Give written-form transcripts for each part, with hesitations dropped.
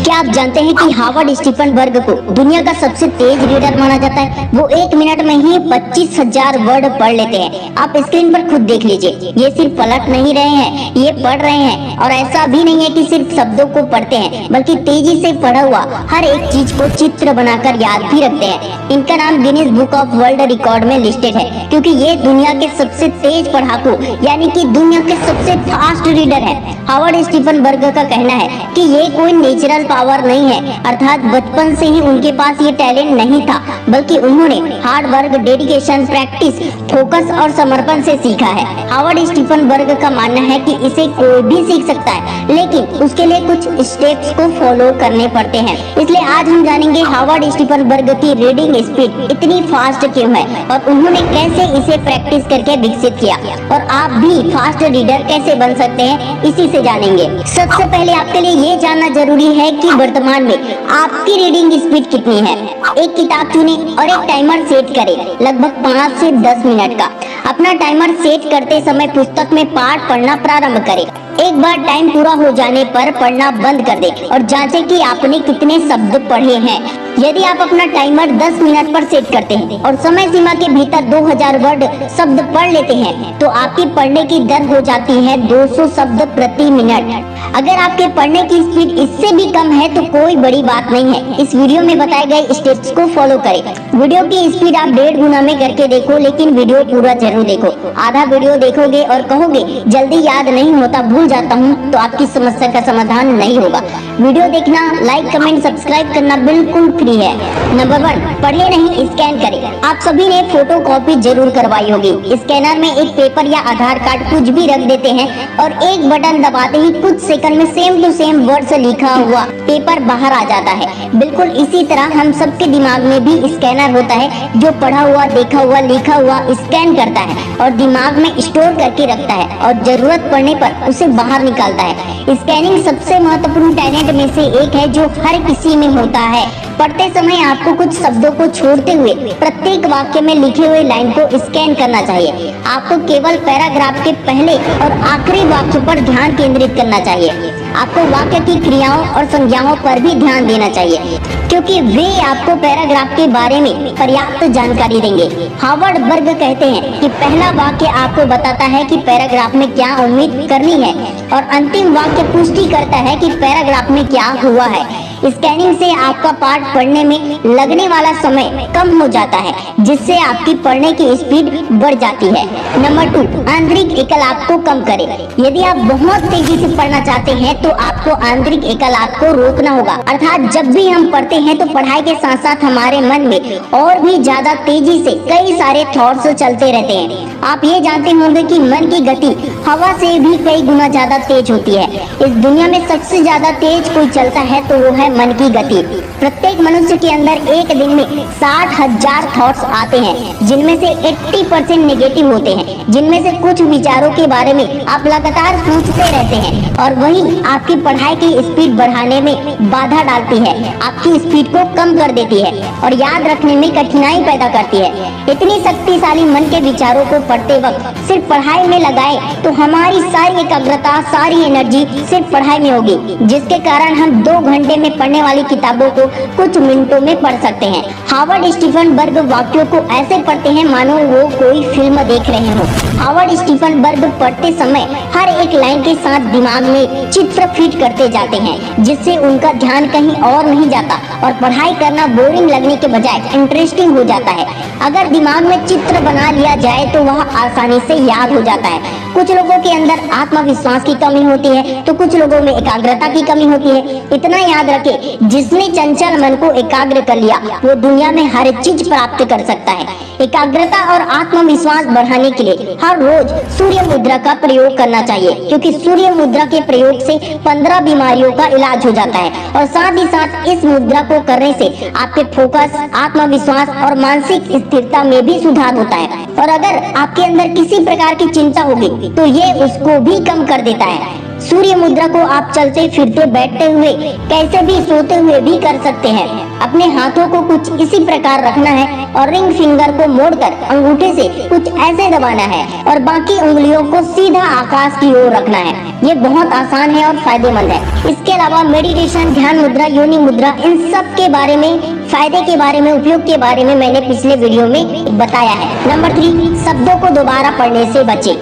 क्या आप जानते हैं कि हार्वर्ड स्टीफनबर्ग को दुनिया का सबसे तेज रीडर माना जाता है। वो 1 मिनट में ही 25,000 वर्ड पढ़ लेते हैं। आप स्क्रीन पर खुद देख लीजिए, ये सिर्फ पलट नहीं रहे हैं, ये पढ़ रहे हैं। और ऐसा भी नहीं है कि सिर्फ शब्दों को पढ़ते हैं, बल्कि तेजी से पढ़ा हुआ हर एक चीज को चित्र बनाकर याद भी रखते हैं। इनका नाम Guinness book of world record में लिस्टेड है, क्योंकि ये दुनिया के सबसे तेज पढ़ाकू यानी कि दुनिया के सबसे फास्ट रीडर है। हार्वर्ड स्टीफनबर्ग का कहना है कि ये कोई नेचुरल पावर नहीं है, अर्थात बचपन से ही उनके पास ये टैलेंट नहीं था, बल्कि उन्होंने hard work, dedication, practice, focus और समर्पण से सीखा है। हार्वर्ड स्टीफनबर्ग का मानना है कि इसे कोई भी सीख सकता है, लेकिन उसके लिए कुछ स्टेप्स को फॉलो करने पड़ते हैं। इसलिए आज हम जानेंगे हार्वर्ड स्टीफनबर्ग की रीडिंग स्पीड इतनी फास्ट क्यों है और उन्होंने कैसे इसे प्रैक्टिस करके विकसित किया, और आप भी फास्ट रीडर कैसे बन सकते हैं, इसी से जानेंगे। सबसे पहले आपके लिए ये जानना जरूरी है कि वर्तमान में आपकी रीडिंग स्पीड कितनी है। एक किताब चुनें और एक टाइमर सेट करें, लगभग 5 से 10 मिनट का। अपना टाइमर सेट करते समय पुस्तक में पाठ पढ़ना प्रारंभ करें। एक बार टाइम पूरा हो जाने पर पढ़ना बंद कर दें और जांचें कि आपने कितने शब्द पढ़े हैं। यदि आप अपना टाइमर 10 मिनट पर सेट करते हैं और समय सीमा के भीतर 2000 वर्ड शब्द पढ़ लेते हैं, तो आपकी पढ़ने की दर हो जाती है 200 शब्द प्रति मिनट। अगर आपके पढ़ने की स्पीड इससे भी कम है तो कोई बड़ी बात नहीं है। इस वीडियो में बताए गए स्टेप्स को फॉलो करें। वीडियो की स्पीड आप 1.5 गुना में करके देखो, लेकिन वीडियो पूरा जरूर देखो। आधा वीडियो देखोगे और कहोगे जल्दी याद नहीं होता, भूल जाता हूँ, तो आपकी समस्या का समाधान नहीं होगा। वीडियो देखना, लाइक, कमेंट, सब्सक्राइब करना बिल्कुल फ्री है। नंबर 1, पढ़े नहीं, स्कैन करें। आप सभी ने फोटो कॉपी जरूर करवाई होगी। स्कैनर में एक पेपर या आधार कार्ड कुछ भी रख देते हैं और एक बटन दबाते ही कुछ सेकंड में सेम टू सेम वर्ड से लिखा हुआ पेपर बाहर आ जाता है। बिल्कुल इसी तरह हम सबके दिमाग में भी स्कैनर होता है, जो पढ़ा हुआ, देखा हुआ, लिखा हुआ स्कैन करता है और दिमाग में स्टोर करके रखता है और जरूरत पड़ने पर उसे बाहर निकालता है। स्कैनिंग सबसे महत्वपूर्ण टैलेंट में से एक है जो हर किसी में होता है। पढ़ते समय आपको कुछ शब्दों को छोड़ते हुए प्रत्येक वाक्य में लिखे हुए लाइन को स्कैन करना चाहिए। आपको केवल पैराग्राफ के पहले और आखिरी वाक्य पर ध्यान केंद्रित करना चाहिए। आपको वाक्य की क्रियाओं और संज्ञाओं पर भी ध्यान देना चाहिए, क्योंकि वे आपको पैराग्राफ के बारे में पर्याप्त जानकारी देंगे। हार्वर्ड बर्ग कहते हैं कि पहला वाक्य आपको बताता है कि पैराग्राफ में क्या उम्मीद करनी है और अंतिम वाक्य पुष्टि करता है कि पैराग्राफ में क्या हुआ है। स्कैनिंग से आपका पाठ पढ़ने में लगने वाला समय कम हो जाता है, जिससे आपकी पढ़ने की स्पीड बढ़ जाती है। नंबर 2, आंतरिक एकलाप को कम करें। यदि आप बहुत तेजी से पढ़ना चाहते हैं तो आपको आंतरिक एकलाप को रोकना होगा। अर्थात जब भी हम पढ़ते हैं तो पढ़ाई के साथ साथ हमारे मन में और भी ज्यादा तेजी से कई सारे थॉट्स चलते रहते हैं। आप ये जानते होंगे कि मन की गति हवा से भी कई गुना ज्यादा तेज होती है। इस दुनिया में सबसे ज्यादा तेज कोई चलता है तो वो है मन की गति। प्रत्येक मनुष्य के अंदर एक दिन में 60,000 थॉट्स आते हैं, जिनमें से 80% नेगेटिव होते हैं, जिनमें से कुछ विचारों के बारे में आप लगातार सोचते रहते हैं और वही आपकी पढ़ाई की स्पीड बढ़ाने में बाधा डालती है, आपकी स्पीड को कम कर देती है और याद रखने में कठिनाई पैदा करती है। इतनी शक्तिशाली मन के विचारों को पढ़ते वक्त सिर्फ पढ़ाई में लगाए तो हमारी सारी एकाग्रता, सारी एनर्जी सिर्फ पढ़ाई में होगी, जिसके कारण हम 2 घंटे में पढ़ने वाली किताबों को कुछ मिनटों में पढ़ सकते हैं। हार्वर्ड स्टीफनबर्ग वाक्यों को ऐसे पढ़ते हैं मानो वो कोई फिल्म देख रहे हो। हार्वर्ड स्टीफनबर्ग पढ़ते समय हर एक लाइन के साथ दिमाग में चित्र फिट करते जाते हैं, जिससे उनका ध्यान कहीं और नहीं जाता और पढ़ाई करना बोरिंग लगने के बजाय इंटरेस्टिंग हो जाता है। अगर दिमाग में चित्र बना लिया जाए तो वह आसानी से याद हो जाता है। कुछ लोगों के अंदर आत्मविश्वास की कमी होती है तो कुछ लोगों में एकाग्रता की कमी होती है। इतना याद रखें, जिसने चंचल मन को एकाग्र कर लिया वो दुनिया में हर चीज प्राप्त कर सकता है। एकाग्रता और आत्मविश्वास बढ़ाने के लिए हर रोज सूर्य मुद्रा का प्रयोग करना चाहिए, क्योंकि सूर्य मुद्रा के प्रयोग से 15 बीमारियों का इलाज हो जाता है और साथ ही साथ इस मुद्रा को करने से आपके फोकस, आत्मविश्वास और मानसिक स्थिरता में भी सुधार होता है। और अगर आपके अंदर किसी प्रकार की चिंता होगी तो ये उसको भी कम कर देता है। सूर्य मुद्रा को आप चलते फिरते बैठते हुए कैसे भी सोते हुए भी कर सकते हैं। अपने हाथों को कुछ इसी प्रकार रखना है और रिंग फिंगर को मोड़कर अंगूठे से कुछ ऐसे दबाना है और बाकी उंगलियों को सीधा आकाश की ओर रखना है। ये बहुत आसान है और फायदेमंद है। इसके अलावा मेडिटेशन, ध्यान मुद्रा, योनि मुद्रा, इन सब के बारे में, फायदे के बारे में, उपयोग के बारे में मैंने पिछले वीडियो में बताया है। नंबर 3, शब्दों को दोबारा पढ़ने से बचे।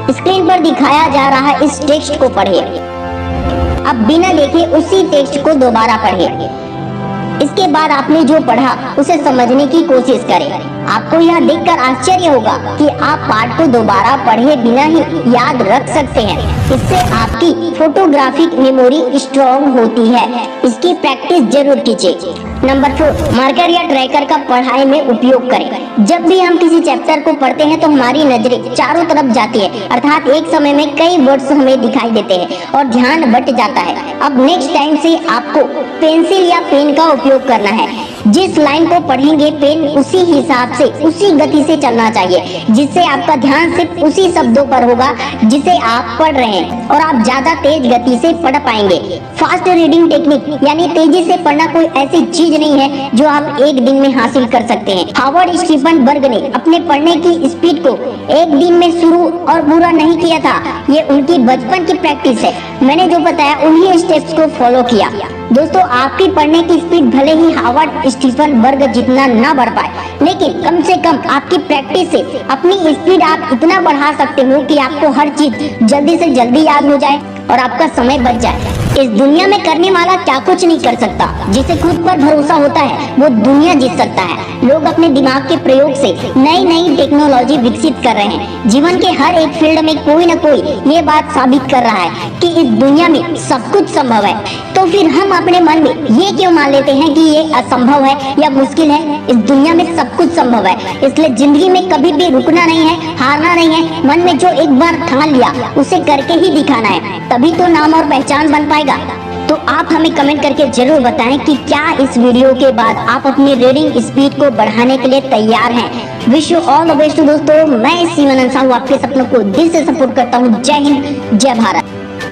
स्क्रीन पर दिखाया जा रहा इस टेक्स्ट को पढ़िए। अब बिना देखे उसी टेक्स्ट को दोबारा पढ़िए। इसके बाद आपने जो पढ़ा उसे समझने की कोशिश करें। आपको यह देखकर आश्चर्य होगा कि आप पाठ को दोबारा पढ़े बिना ही याद रख सकते हैं। इससे आपकी फोटोग्राफिक मेमोरी स्ट्रॉन्ग होती है। इसकी प्रैक्टिस जरूर कीजिए। नंबर 4, मार्कर या ट्रैकर का पढ़ाई में उपयोग करें। जब भी हम किसी चैप्टर को पढ़ते हैं तो हमारी नजरें चारों तरफ जाती है, अर्थात एक समय में कई वर्ड्स हमें दिखाई देते हैं और ध्यान बट जाता है। अब नेक्स्ट टाइम से आपको पेंसिल या पेन का उपयोग करना है। जिस लाइन को पढ़ेंगे पेन उसी हिसाब से, उसी गति से चलना चाहिए, जिससे आपका ध्यान सिर्फ उसी शब्दों पर होगा जिसे आप पढ़ रहे हैं और आप ज्यादा तेज गति से पढ़ पाएंगे। फास्ट रीडिंग टेक्निक यानी तेजी से पढ़ना कोई ऐसी चीज नहीं है जो आप एक दिन में हासिल कर सकते हैं। हार्वर्ड स्टीफन बर्ग ने अपने पढ़ने की स्पीड को एक दिन में शुरू और पूरा नहीं किया था। ये उनकी बचपन की प्रैक्टिस है। मैंने जो बताया उन्हीं स्टेप्स को फॉलो किया। दोस्तों, आपकी पढ़ने की स्पीड भले ही हार्वर्ड स्टीफन बर्ग जितना ना बढ़ पाए, लेकिन कम से कम आपकी प्रैक्टिस से अपनी स्पीड आप इतना बढ़ा सकते हो कि आपको हर चीज जल्दी से जल्दी याद हो जाए और आपका समय बच जाए। इस दुनिया में करने वाला क्या कुछ नहीं कर सकता। जिसे खुद पर भरोसा होता है वो दुनिया जीत सकता है। लोग अपने दिमाग के प्रयोग से नई नई टेक्नोलॉजी विकसित कर रहे हैं। जीवन के हर एक फील्ड में कोई न कोई ये बात साबित कर रहा है कि इस दुनिया में सब कुछ संभव है। तो फिर हम अपने मन में ये क्यों मान लेते हैं कि ये असंभव है या मुश्किल है? इस दुनिया में सब कुछ संभव है। इसलिए जिंदगी में कभी भी रुकना नहीं है, हारना नहीं है। मन में जो एक बार ठान लिया उसे करके ही दिखाना है, तभी तो नाम और पहचान बन पाएगा। तो आप हमें कमेंट करके जरूर बताएं कि क्या इस वीडियो के बाद आप अपनी रीडिंग स्पीड को बढ़ाने के लिए तैयार हैं। Wish you all the best दोस्तों। मैं सीमन अंसारी आपके सपनों को दिल से सपोर्ट करता हूँ। जय हिंद, जय भारत।